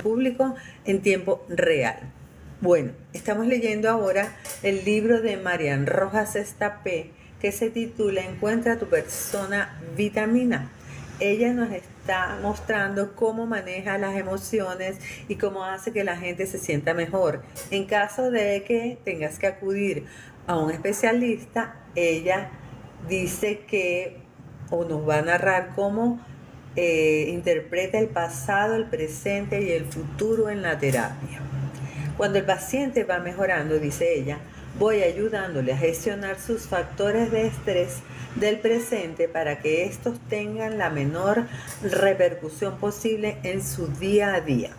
público en tiempo real. Bueno, estamos leyendo ahora el libro de Marian Rojas Estapé que se titula Encuentra tu persona vitamina. Ella nos está mostrando cómo maneja las emociones y cómo hace que la gente se sienta mejor. En caso de que tengas que acudir a un especialista, ella dice que, o nos va a narrar cómo interpreta el pasado, el presente y el futuro en la terapia. Cuando el paciente va mejorando, dice ella, voy ayudándole a gestionar sus factores de estrés del presente para que estos tengan la menor repercusión posible en su día a día.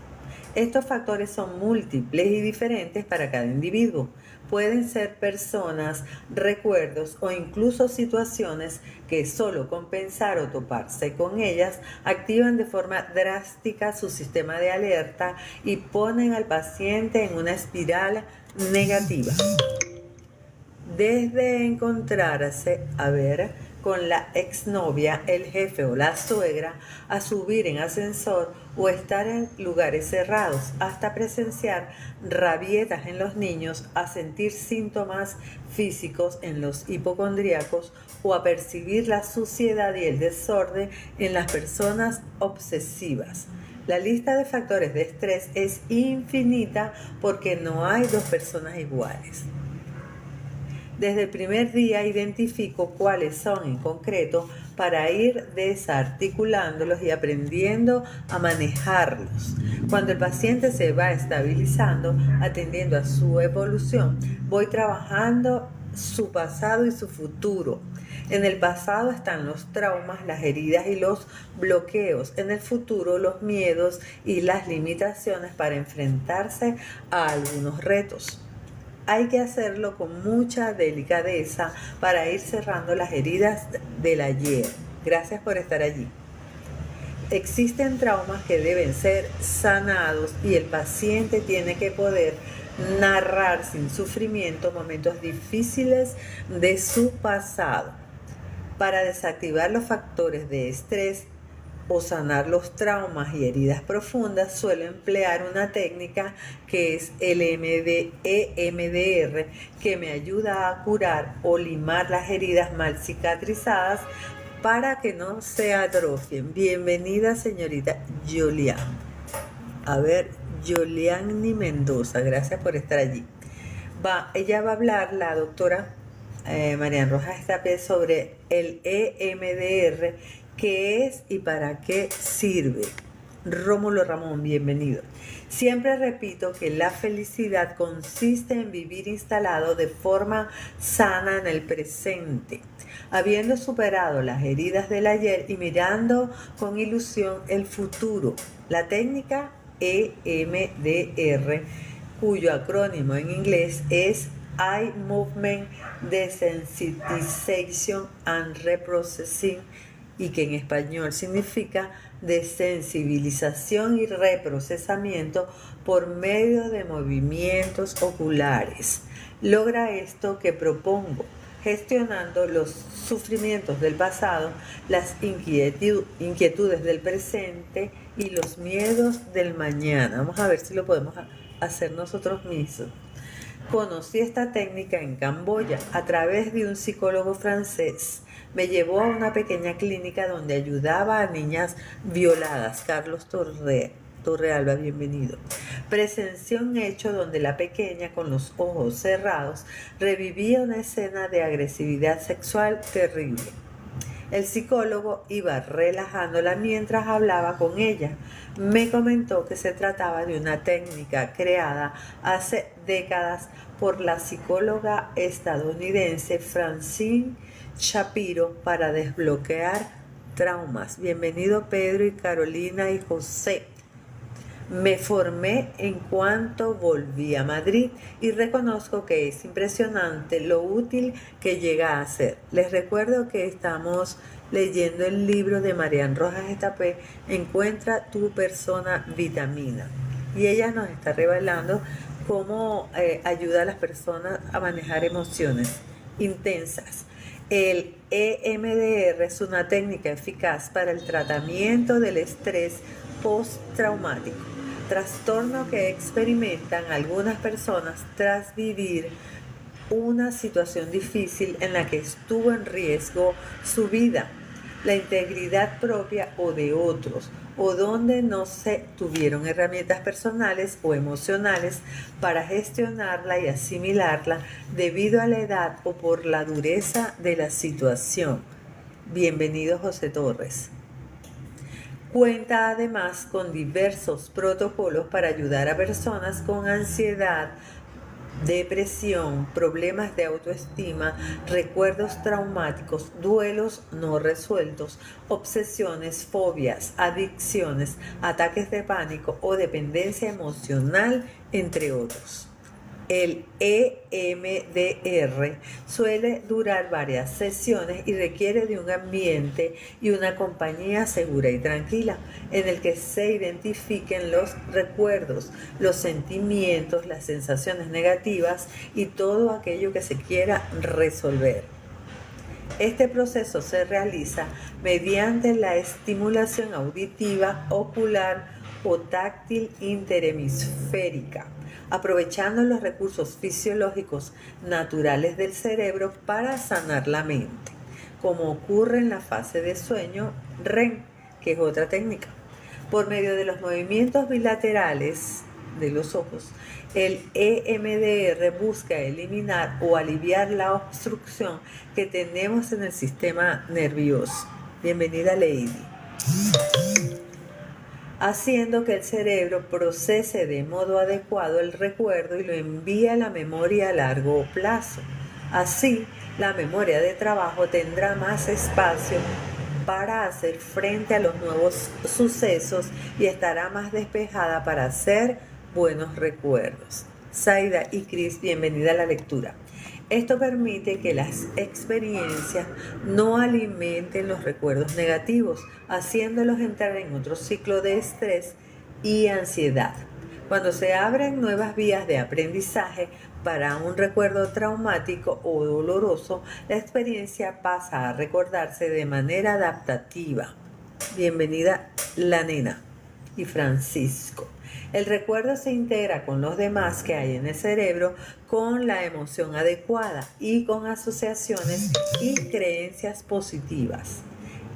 Estos factores son múltiples y diferentes para cada individuo. Pueden ser personas, recuerdos o incluso situaciones que solo con pensar o toparse con ellas activan de forma drástica su sistema de alerta y ponen al paciente en una espiral negativa. Desde encontrarse con la exnovia, el jefe o la suegra, a subir en ascensor o estar en lugares cerrados, hasta presenciar rabietas en los niños, a sentir síntomas físicos en los hipocondríacos o a percibir la suciedad y el desorden en las personas obsesivas. La lista de factores de estrés es infinita porque no hay dos personas iguales. Desde el primer día identifico cuáles son en concreto para ir desarticulándolos y aprendiendo a manejarlos. Cuando el paciente se va estabilizando, atendiendo a su evolución, voy trabajando su pasado y su futuro. En el pasado están los traumas, las heridas y los bloqueos. En el futuro, los miedos y las limitaciones para enfrentarse a algunos retos. Hay que hacerlo con mucha delicadeza para ir cerrando las heridas del ayer. Gracias por estar allí. Existen traumas que deben ser sanados y el paciente tiene que poder narrar sin sufrimiento momentos difíciles de su pasado. Para desactivar los factores de estrés o sanar los traumas y heridas profundas, suelo emplear una técnica que es el EMDR, que me ayuda a curar o limar las heridas mal cicatrizadas para que no se atrofien. Bienvenida, señorita Julián. Juliani Mendoza, gracias por estar allí. Ella va a hablar, la doctora Marian Rojas Estapé, sobre el EMDR, qué es y para qué sirve. Rómulo Ramón, bienvenido. Siempre repito que la felicidad consiste en vivir instalado de forma sana en el presente, habiendo superado las heridas del ayer y mirando con ilusión el futuro. La técnica EMDR, cuyo acrónimo en inglés es Eye Movement Desensitization and Reprocessing, y que en español significa desensibilización y reprocesamiento por medio de movimientos oculares. Logra esto que propongo, gestionando los sufrimientos del pasado, las inquietudes del presente y los miedos del mañana. Vamos a ver si lo podemos hacer nosotros mismos. Conocí esta técnica en Camboya a través de un psicólogo francés. Me llevó a una pequeña clínica donde ayudaba a niñas violadas. Carlos Torrealba, bienvenido. Presencié un hecho donde la pequeña, con los ojos cerrados, revivía una escena de agresividad sexual terrible. El psicólogo iba relajándola mientras hablaba con ella. Me comentó que se trataba de una técnica creada hace décadas por la psicóloga estadounidense Francine Shapiro para desbloquear traumas. Bienvenido Pedro y Carolina y José. Me formé en cuanto volví a Madrid y reconozco que es impresionante lo útil que llega a ser. Les recuerdo que estamos leyendo el libro de Marian Rojas Estapé, Encuentra tu persona vitamina. Y ella nos está revelando cómo ayuda a las personas a manejar emociones intensas. El EMDR es una técnica eficaz para el tratamiento del estrés postraumático. trastorno que experimentan algunas personas tras vivir una situación difícil en la que estuvo en riesgo su vida, la integridad propia o de otros, o donde no se tuvieron herramientas personales o emocionales para gestionarla y asimilarla debido a la edad o por la dureza de la situación. Bienvenido, José Torres. Cuenta además con diversos protocolos para ayudar a personas con ansiedad, depresión, problemas de autoestima, recuerdos traumáticos, duelos no resueltos, obsesiones, fobias, adicciones, ataques de pánico o dependencia emocional, entre otros. El EMDR suele durar varias sesiones y requiere de un ambiente y una compañía segura y tranquila en el que se identifiquen los recuerdos, los sentimientos, las sensaciones negativas y todo aquello que se quiera resolver. Este proceso se realiza mediante la estimulación auditiva, ocular o táctil interhemisférica, aprovechando los recursos fisiológicos naturales del cerebro para sanar la mente, como ocurre en la fase de sueño REM, que es otra técnica. Por medio de los movimientos bilaterales de los ojos, el EMDR busca eliminar o aliviar la obstrucción que tenemos en el sistema nervioso. Bienvenida, Lady. Haciendo que el cerebro procese de modo adecuado el recuerdo y lo envíe a la memoria a largo plazo. Así, la memoria de trabajo tendrá más espacio para hacer frente a los nuevos sucesos y estará más despejada para hacer buenos recuerdos. Zaida y Cris, bienvenida a la lectura. Esto permite que las experiencias no alimenten los recuerdos negativos, haciéndolos entrar en otro ciclo de estrés y ansiedad. Cuando se abren nuevas vías de aprendizaje para un recuerdo traumático o doloroso, la experiencia pasa a recordarse de manera adaptativa. Bienvenida, la nena y Francisco. El recuerdo se integra con los demás que hay en el cerebro con la emoción adecuada y con asociaciones y creencias positivas.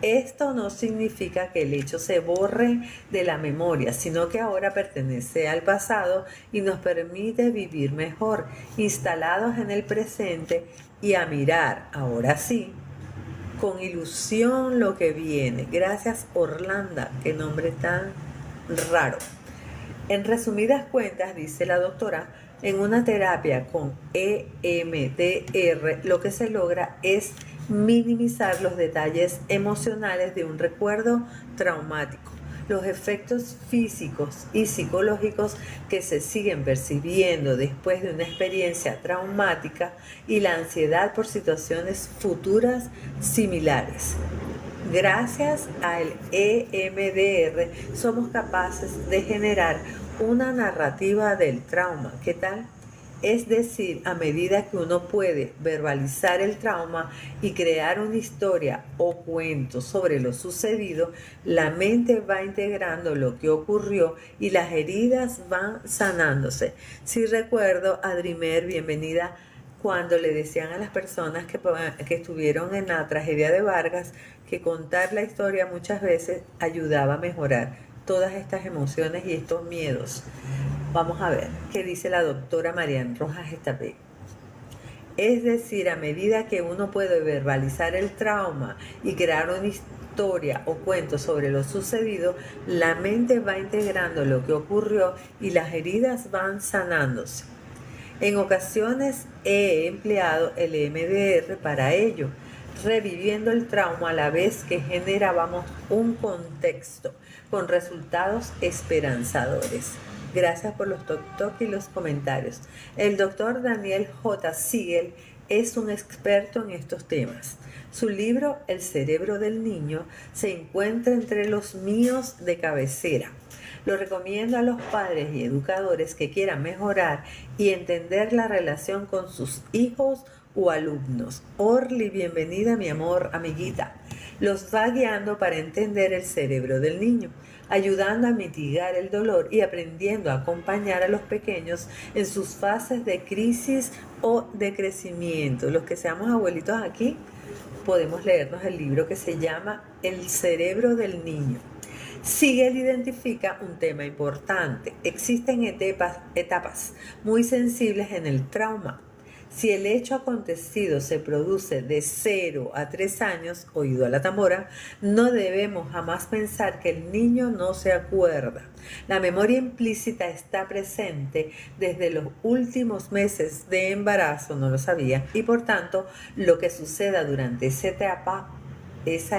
Esto no significa que el hecho se borre de la memoria, sino que ahora pertenece al pasado y nos permite vivir mejor, instalados en el presente y a mirar, ahora sí, con ilusión lo que viene. Gracias, Orlando, qué nombre tan raro. En resumidas cuentas, dice la doctora, en una terapia con EMDR lo que se logra es minimizar los detalles emocionales de un recuerdo traumático, los efectos físicos y psicológicos que se siguen percibiendo después de una experiencia traumática y la ansiedad por situaciones futuras similares. Gracias al EMDR somos capaces de generar una narrativa del trauma. ¿Qué tal? Es decir, a medida que uno puede verbalizar el trauma y crear una historia o cuento sobre lo sucedido, la mente va integrando lo que ocurrió y las heridas van sanándose. Si recuerdo, Adrimer, bienvenida, cuando le decían a las personas que estuvieron en la tragedia de Vargas, que contar la historia muchas veces ayudaba a mejorar todas estas emociones y estos miedos. Vamos a ver qué dice la doctora Marian Rojas Estapé. Es decir, a medida que uno puede verbalizar el trauma y crear una historia o cuento sobre lo sucedido, la mente va integrando lo que ocurrió y las heridas van sanándose. En ocasiones he empleado el EMDR para ello, reviviendo el trauma a la vez que generábamos un contexto con resultados esperanzadores. Gracias por los toc y los comentarios. El doctor Daniel J. Siegel es un experto en estos temas. Su libro El cerebro del niño se encuentra entre los míos de cabecera. Lo recomiendo a los padres y educadores que quieran mejorar y entender la relación con sus hijos o alumnos. Orly, bienvenida, mi amor, amiguita. Los va guiando para entender el cerebro del niño. ayudando a mitigar el dolor y aprendiendo a acompañar a los pequeños en sus fases de crisis o de crecimiento. Los que seamos abuelitos aquí, podemos leernos el libro que se llama El cerebro del niño. Siegel identifica un tema importante. Existen etapas muy sensibles en el trauma. Si el hecho acontecido se produce de 0 a 3 años, oído a la tambora, no debemos jamás pensar que el niño no se acuerda. La memoria implícita está presente desde los últimos meses de embarazo, no lo sabía, y por tanto, lo que suceda durante esa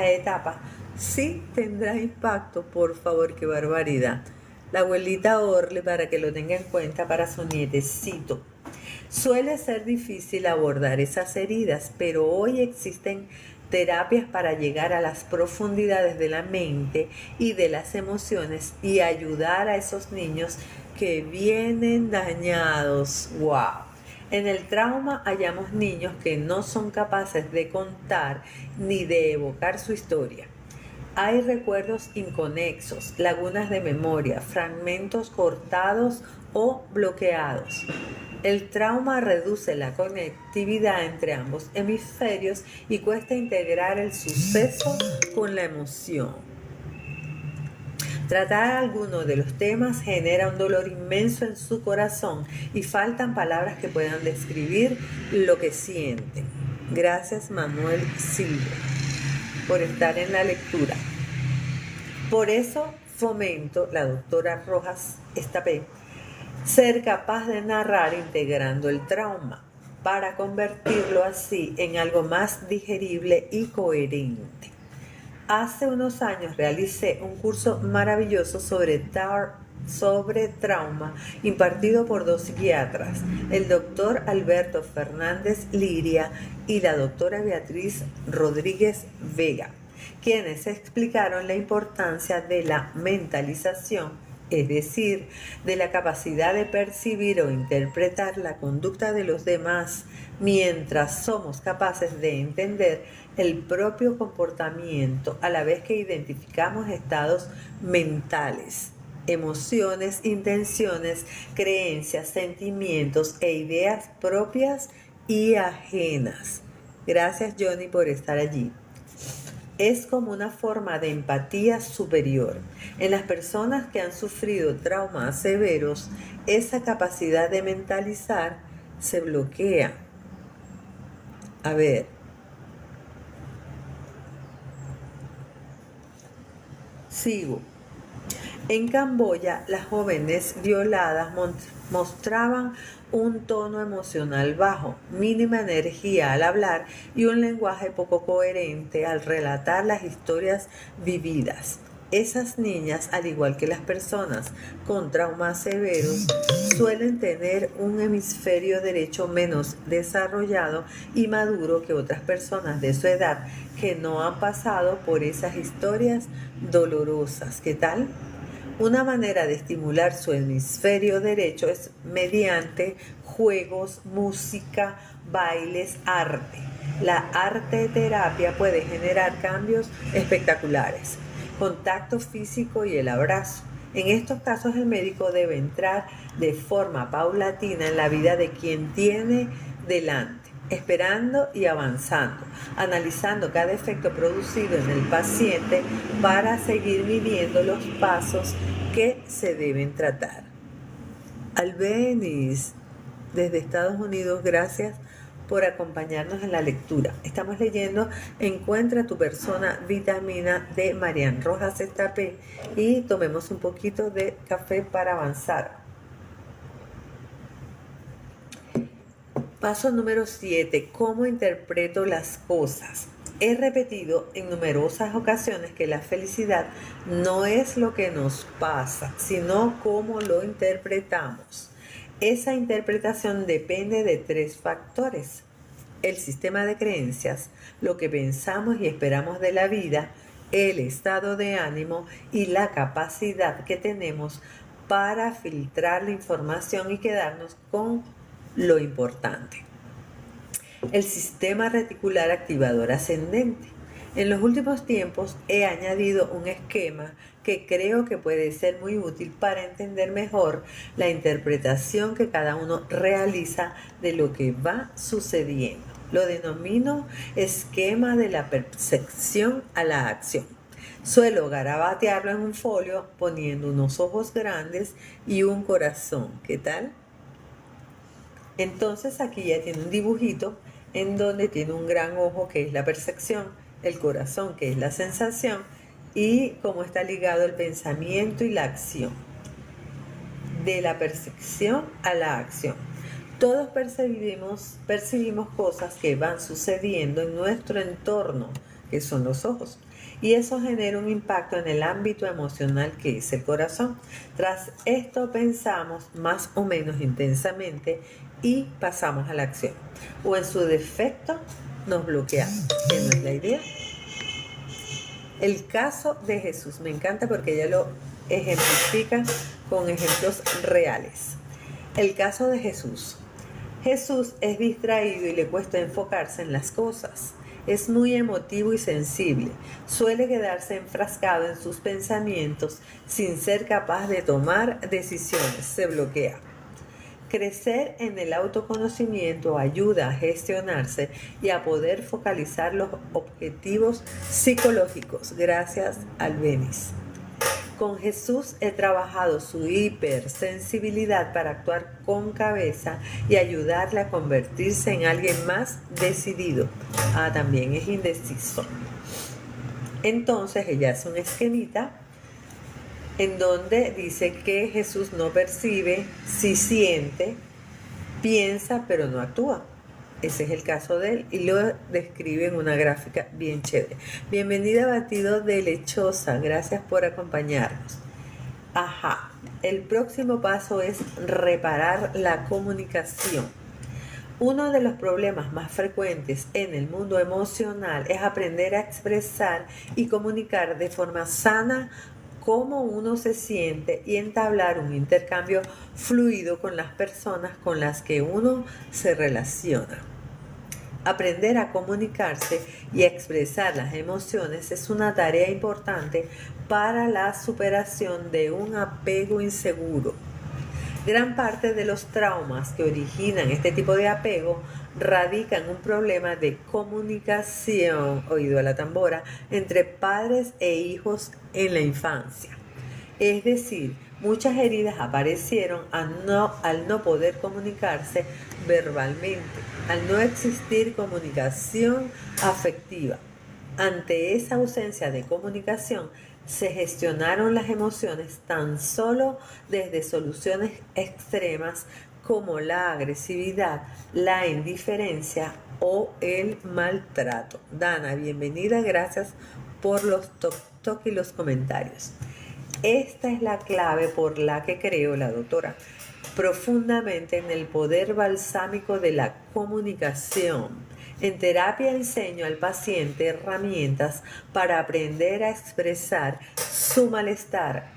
etapa sí tendrá impacto. Por favor, qué barbaridad. La abuelita Orle, para que lo tenga en cuenta para su nietecito. Suele ser difícil abordar esas heridas, pero hoy existen terapias para llegar a las profundidades de la mente y de las emociones y ayudar a esos niños que vienen dañados. ¡Wow! En el trauma hallamos niños que no son capaces de contar ni de evocar su historia. Hay recuerdos inconexos, lagunas de memoria, fragmentos cortados o bloqueados. El trauma reduce la conectividad entre ambos hemisferios y cuesta integrar el suceso con la emoción. Tratar alguno de los temas genera un dolor inmenso en su corazón y faltan palabras que puedan describir lo que sienten. Gracias, Manuel Silva, por estar en la lectura. Por eso fomento, la doctora Rojas Estapé, ser capaz de narrar integrando el trauma para convertirlo así en algo más digerible y coherente. Hace unos años realicé un curso maravilloso sobre trauma impartido por 2 psiquiatras, el doctor Alberto Fernández Liria y la doctora Beatriz Rodríguez Vega, quienes explicaron la importancia de la mentalización, es decir, de la capacidad de percibir o interpretar la conducta de los demás mientras somos capaces de entender el propio comportamiento a la vez que identificamos estados mentales, emociones, intenciones, creencias, sentimientos e ideas propias y ajenas. Gracias, Johnny, por estar allí. Es como una forma de empatía superior. En las personas que han sufrido traumas severos, esa capacidad de mentalizar se bloquea. A ver. Sigo. En Camboya, las jóvenes violadas mostraban un tono emocional bajo, mínima energía al hablar y un lenguaje poco coherente al relatar las historias vividas. Esas niñas, al igual que las personas con traumas severos, suelen tener un hemisferio derecho menos desarrollado y maduro que otras personas de su edad que no han pasado por esas historias dolorosas. ¿Qué tal? Una manera de estimular su hemisferio derecho es mediante juegos, música, bailes, arte. La arte terapia puede generar cambios espectaculares. Contacto físico y el abrazo. En estos casos el médico debe entrar de forma paulatina en la vida de quien tiene delante, esperando y avanzando, analizando cada efecto producido en el paciente para seguir midiendo los pasos que se deben tratar. Albeniz, desde Estados Unidos, gracias por acompañarnos en la lectura. Estamos leyendo Encuentra tu persona, vitamina de Marian Rojas Estapé, y tomemos un poquito de café para avanzar. Paso número 7. ¿Cómo interpreto las cosas? He repetido en numerosas ocasiones que la felicidad no es lo que nos pasa, sino cómo lo interpretamos. Esa interpretación depende de 3 factores: el sistema de creencias, lo que pensamos y esperamos de la vida, el estado de ánimo y la capacidad que tenemos para filtrar la información y quedarnos con lo importante. El sistema reticular activador ascendente. En los últimos tiempos he añadido un esquema que creo que puede ser muy útil para entender mejor la interpretación que cada uno realiza de lo que va sucediendo. Lo denomino esquema de la percepción a la acción. Suelo garabatearlo en un folio poniendo unos ojos grandes y un corazón. ¿Qué tal? Entonces aquí ya tiene un dibujito en donde tiene un gran ojo que es la percepción, el corazón que es la sensación y cómo está ligado el pensamiento y la acción. De la percepción a la acción. Todos percibimos cosas que van sucediendo en nuestro entorno, que son los ojos. Y eso genera un impacto en el ámbito emocional que es el corazón. Tras esto pensamos más o menos intensamente y pasamos a la acción. O en su defecto nos bloqueamos, que no es la idea. El caso de Jesús me encanta porque ella lo ejemplifica con ejemplos reales. El caso de Jesús. Jesús es distraído y le cuesta enfocarse en las cosas. Es muy emotivo y sensible. Suele quedarse enfrascado en sus pensamientos sin ser capaz de tomar decisiones. Se bloquea. Crecer en el autoconocimiento ayuda a gestionarse y a poder focalizar los objetivos psicológicos. Gracias al Benis. Con Jesús he trabajado su hipersensibilidad para actuar con cabeza y ayudarle a convertirse en alguien más decidido. También es indeciso. Entonces ella hace un esquemita en donde dice que Jesús no percibe, sí siente, piensa, pero no actúa. Ese es el caso de él y lo describe en una gráfica bien chévere. Bienvenida a Batido de Lechosa, gracias por acompañarnos. El próximo paso es reparar la comunicación. Uno de los problemas más frecuentes en el mundo emocional es aprender a expresar y comunicar de forma sana cómo uno se siente y entablar un intercambio fluido con las personas con las que uno se relaciona. Aprender a comunicarse y expresar las emociones es una tarea importante para la superación de un apego inseguro. Gran parte de los traumas que originan este tipo de apego radican en un problema de comunicación, oído a la tambora, entre padres e hijos en la infancia. Es decir, muchas heridas aparecieron al no poder comunicarse verbalmente, al no existir comunicación afectiva. Ante esa ausencia de comunicación, se gestionaron las emociones tan solo desde soluciones extremas como la agresividad, la indiferencia o el maltrato. Dana, bienvenida, gracias por los toc y los comentarios. Esta es la clave por la que creo la doctora profundamente en el poder balsámico de la comunicación. En terapia enseño al paciente herramientas para aprender a expresar su malestar,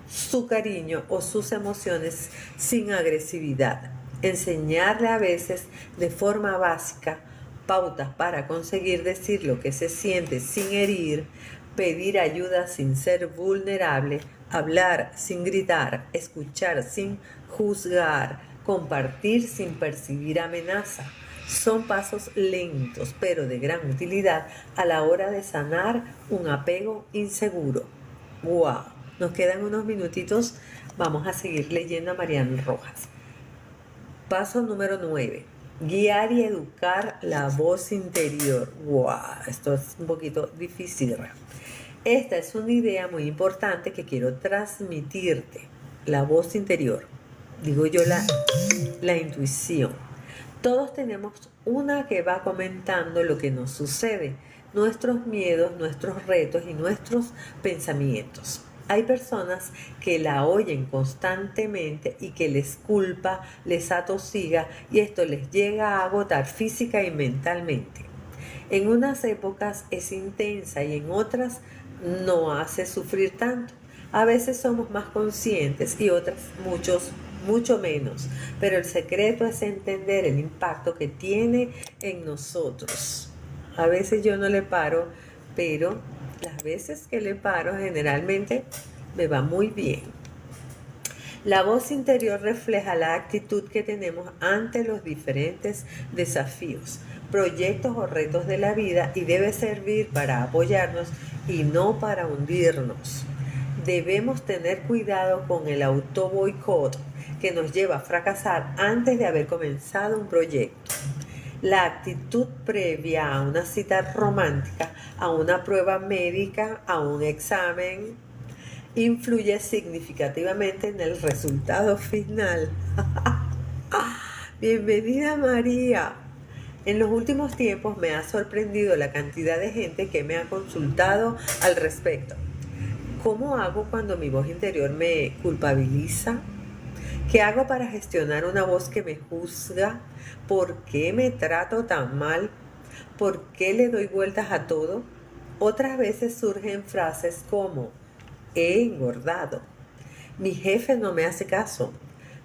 su cariño o sus emociones sin agresividad. Enseñarle a veces de forma básica pautas para conseguir decir lo que se siente sin herir, pedir ayuda sin ser vulnerable, hablar sin gritar, escuchar sin juzgar, compartir sin percibir amenaza. Son pasos lentos, pero de gran utilidad a la hora de sanar un apego inseguro. ¡Wow! Nos quedan unos minutitos. Vamos a seguir leyendo a Mariana Rojas. Paso número 9. Guiar y educar la voz interior. ¡Wow! Esto es un poquito difícil. Esta es una idea muy importante que quiero transmitirte. La voz interior. Digo yo la intuición. Todos tenemos una que va comentando lo que nos sucede, nuestros miedos, nuestros retos y nuestros pensamientos. Hay personas que la oyen constantemente y que les culpa, les atosiga y esto les llega a agotar física y mentalmente. En unas épocas es intensa y en otras no hace sufrir tanto. A veces somos más conscientes y otras mucho menos, pero el secreto es entender el impacto que tiene en nosotros. A veces yo no le paro, pero Las veces que le paro generalmente me va muy bien. La voz interior refleja la actitud que tenemos ante los diferentes desafíos, proyectos o retos de la vida y debe servir para apoyarnos y no para hundirnos. Debemos tener cuidado con el auto boicot que nos lleva a fracasar antes de haber comenzado un proyecto. La actitud previa a una cita romántica, a una prueba médica, a un examen, influye significativamente en el resultado final. Bienvenida María. En los últimos tiempos me ha sorprendido la cantidad de gente que me ha consultado al respecto. ¿Cómo hago cuando mi voz interior me culpabiliza? ¿Qué hago para gestionar una voz que me juzga? ¿Por qué me trato tan mal? ¿Por qué le doy vueltas a todo? Otras veces surgen frases como: he engordado, mi jefe no me hace caso,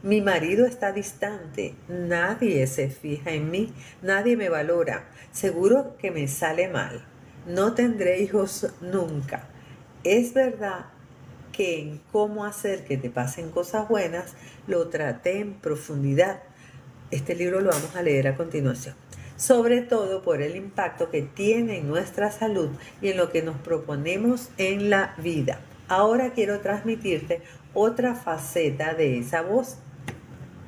mi marido está distante, nadie se fija en mí, nadie me valora, seguro que me sale mal, no tendré hijos nunca. Es verdad que en cómo hacer que te pasen cosas buenas lo traté en profundidad. Este libro lo vamos a leer a continuación, sobre todo por el impacto que tiene en nuestra salud y en lo que nos proponemos en la vida. Ahora quiero transmitirte otra faceta de esa voz.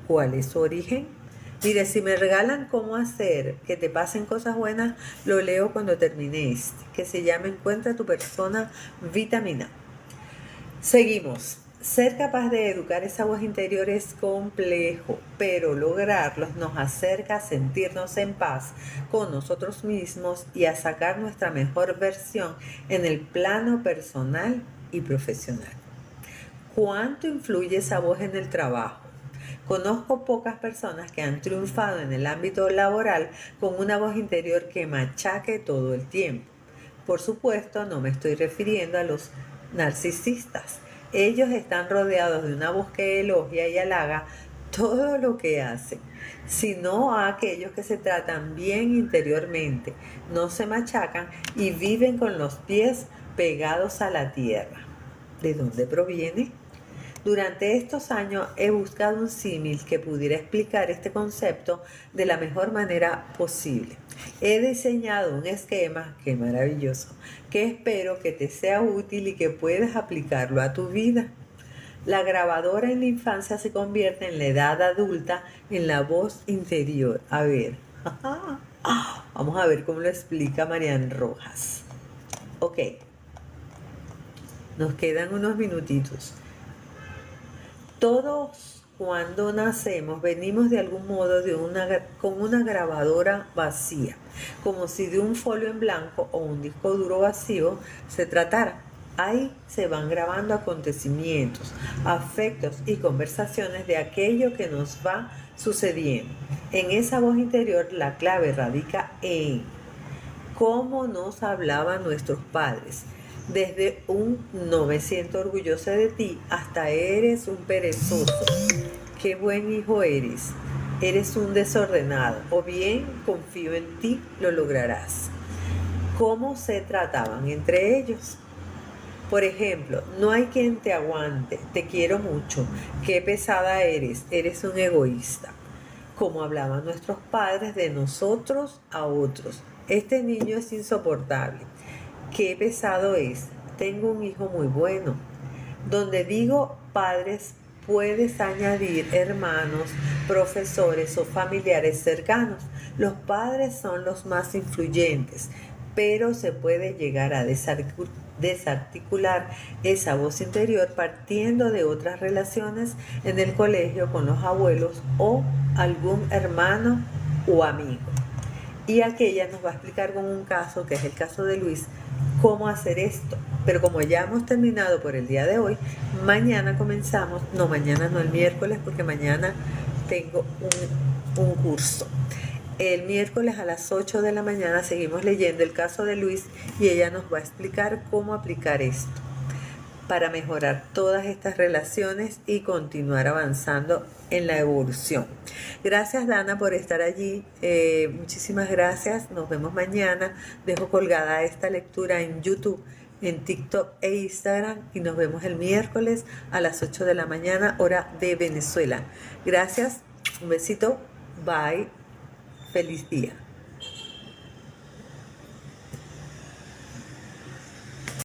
¿Cuál es su origen? Mire, si me regalan cómo hacer que te pasen cosas buenas, lo leo cuando termine este, que se llama Encuentra tu persona vitamina. Seguimos. Ser capaz de educar esa voz interior es complejo, pero lograrlo nos acerca a sentirnos en paz con nosotros mismos y a sacar nuestra mejor versión en el plano personal y profesional. ¿Cuánto influye esa voz en el trabajo? Conozco pocas personas que han triunfado en el ámbito laboral con una voz interior que machaque todo el tiempo. Por supuesto, no me estoy refiriendo a los narcisistas. Ellos están rodeados de una voz que elogia y halaga todo lo que hacen, sino a aquellos que se tratan bien interiormente, no se machacan y viven con los pies pegados a la tierra. ¿De dónde proviene? Durante estos años he buscado un símil que pudiera explicar este concepto de la mejor manera posible. He diseñado un esquema, qué maravilloso, que espero que te sea útil y que puedas aplicarlo a tu vida. La grabadora en la infancia se convierte en la edad adulta en la voz interior. A ver, vamos a ver cómo lo explica Marian Rojas. Ok, nos quedan unos minutitos. Todos cuando nacemos venimos de algún modo con una grabadora vacía, como si de un folio en blanco o un disco duro vacío se tratara. Ahí se van grabando acontecimientos, afectos y conversaciones de aquello que nos va sucediendo. En esa voz interior la clave radica en cómo nos hablaban nuestros padres. Desde un no me siento orgullosa de ti hasta eres un perezoso. Qué buen hijo eres. Eres un desordenado. O bien confío en ti, lo lograrás. ¿Cómo se trataban entre ellos? Por ejemplo, no hay quien te aguante. Te quiero mucho. Qué pesada eres. Eres un egoísta. Como hablaban nuestros padres de nosotros a otros. Este niño es insoportable. Qué pesado es. Tengo un hijo muy bueno. Donde digo padres, puedes añadir hermanos, profesores o familiares cercanos. Los padres son los más influyentes, pero se puede llegar a desarticular esa voz interior partiendo de otras relaciones en el colegio con los abuelos o algún hermano o amigo. Y aquella nos va a explicar con un caso, que es el caso de Luis, cómo hacer esto. Pero como ya hemos terminado por el día de hoy, mañana comenzamos, no mañana, no el miércoles, porque mañana tengo un curso. El miércoles a las 8 de la mañana seguimos leyendo el caso de Luis y ella nos va a explicar cómo aplicar esto para mejorar todas estas relaciones y continuar avanzando en la evolución. Gracias Dana por estar allí, muchísimas gracias, nos vemos mañana. Dejo colgada esta lectura en YouTube en TikTok e Instagram y nos vemos el miércoles a las 8 de la mañana, hora de Venezuela. Gracias, un besito, bye, feliz día.